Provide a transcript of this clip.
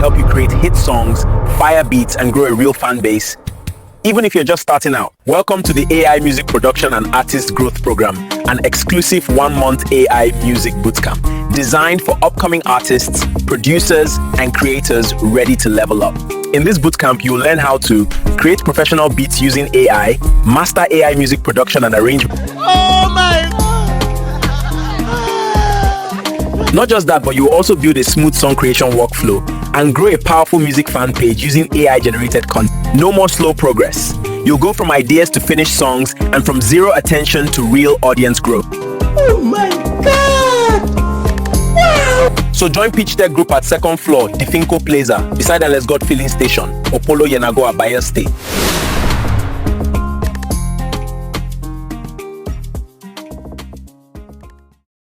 help you create hit songs, fire beats, and grow a real fan base, even if you're just starting out. Welcome to the AI Music Production and Artist Growth Program, an exclusive 1-month AI Music Bootcamp designed for upcoming artists, producers, and creators ready to level up. In this bootcamp, you'll learn how to create professional beats using AI, master AI music production and arrangement. Oh my God! Not just that, but you will also build a smooth song creation workflow and grow a powerful music fan page using AI-generated content. No more slow progress. You'll go from ideas to finished songs and from zero attention to real audience growth. Oh my God! Wow! So join Pitch Tech Group at 2nd floor, Difinco Plaza, beside the Let's God Filling Station, Opolo Yenagoa, Bayer State.